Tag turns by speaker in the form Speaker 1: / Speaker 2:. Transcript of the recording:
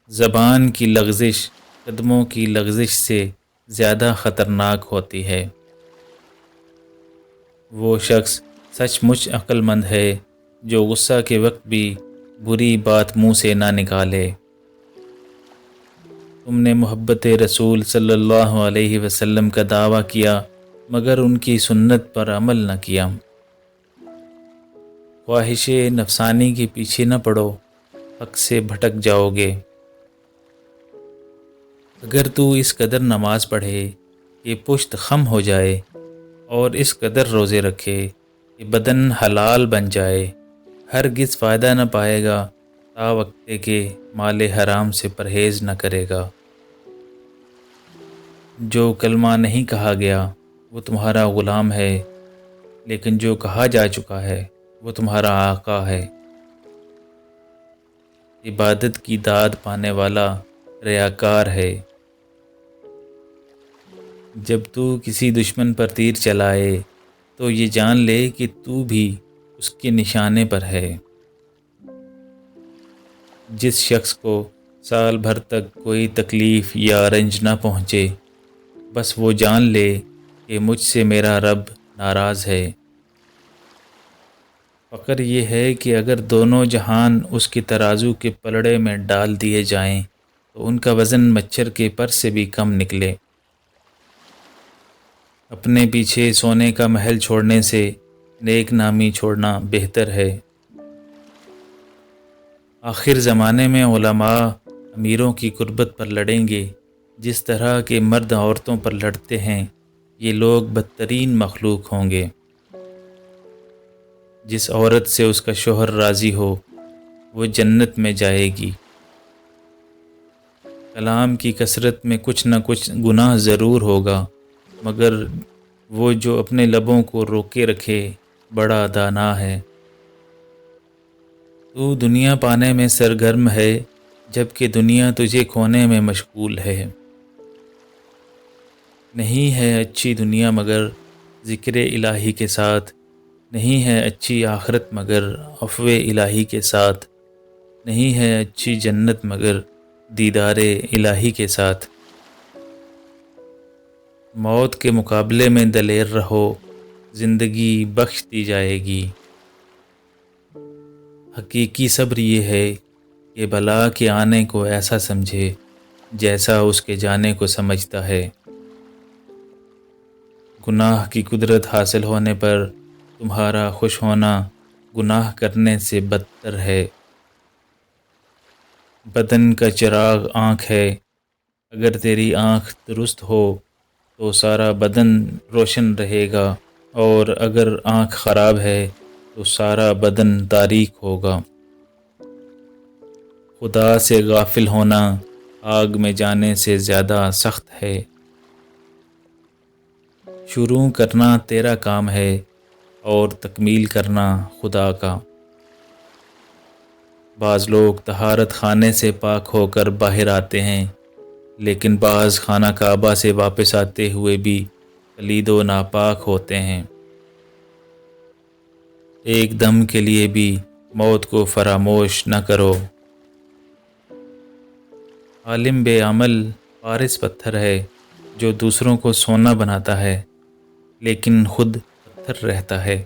Speaker 1: زبان کی لغزش قدموں کی لغزش سے زیادہ خطرناک ہوتی ہے۔ وہ شخص سچ مچ عقل مند ہے جو غصہ کے وقت بھی بری بات منہ سے نہ نکالے۔ تم نے محبت رسول صلی اللہ علیہ وسلم کا دعویٰ کیا مگر ان کی سنت پر عمل نہ کیا۔ خواہش نفسانی کے پیچھے نہ پڑو، حق سے بھٹک جاؤ گے۔ اگر تو اس قدر نماز پڑھے کہ پشت خم ہو جائے اور اس قدر روزے رکھے کہ بدن حلال بن جائے، ہرگز فائدہ نہ پائے گا تا وقتے کہ مال حرام سے پرہیز نہ کرے گا۔ جو کلمہ نہیں کہا گیا وہ تمہارا غلام ہے، لیکن جو کہا جا چکا ہے وہ تمہارا آقا ہے۔ عبادت کی داد پانے والا ریاکار ہے۔ جب تو کسی دشمن پر تیر چلائے تو یہ جان لے کہ تو بھی اس کے نشانے پر ہے۔ جس شخص کو سال بھر تک کوئی تکلیف یا رنج نہ پہنچے، بس وہ جان لے کہ مجھ سے میرا رب ناراض ہے۔ فقر یہ ہے کہ اگر دونوں جہان اس کے ترازو کے پلڑے میں ڈال دیے جائیں تو ان کا وزن مچھر کے پر سے بھی کم نکلے۔ اپنے پیچھے سونے کا محل چھوڑنے سے نیک نامی چھوڑنا بہتر ہے۔ آخر زمانے میں علماء امیروں کی قربت پر لڑیں گے جس طرح کے مرد عورتوں پر لڑتے ہیں۔ یہ لوگ بدترین مخلوق ہوں گے۔ جس عورت سے اس کا شوہر راضی ہو وہ جنت میں جائے گی۔ کلام کی کثرت میں کچھ نہ کچھ گناہ ضرور ہوگا، مگر وہ جو اپنے لبوں کو روکے رکھے بڑا دانا ہے۔ تو دنیا پانے میں سرگرم ہے جبکہ دنیا تجھے کھونے میں مشغول ہے۔ نہیں ہے اچھی دنیا مگر ذکر الہی کے ساتھ، نہیں ہے اچھی آخرت مگر عفو الہی کے ساتھ، نہیں ہے اچھی جنت مگر دیدار الہی کے ساتھ۔ موت کے مقابلے میں دلیر رہو، زندگی بخش دی جائے گی۔ حقیقی صبر یہ ہے کہ بلا کے آنے کو ایسا سمجھے جیسا اس کے جانے کو سمجھتا ہے۔ گناہ کی قدرت حاصل ہونے پر تمہارا خوش ہونا گناہ کرنے سے بدتر ہے۔ بدن کا چراغ آنکھ ہے، اگر تیری آنکھ درست ہو تو سارا بدن روشن رہے گا، اور اگر آنکھ خراب ہے تو سارا بدن تاریک ہوگا۔ خدا سے غافل ہونا آگ میں جانے سے زیادہ سخت ہے۔ شروع کرنا تیرا کام ہے اور تکمیل کرنا خدا کا۔ بعض لوگ طہارت خانے سے پاک ہو کر باہر آتے ہیں، لیکن بعض خانہ کعبہ سے واپس آتے ہوئے بھی پلید و ناپاک ہوتے ہیں۔ ایک دم کے لیے بھی موت کو فراموش نہ کرو۔ عالم بے عمل پارس پتھر ہے جو دوسروں کو سونا بناتا ہے لیکن خود پتھر رہتا ہے۔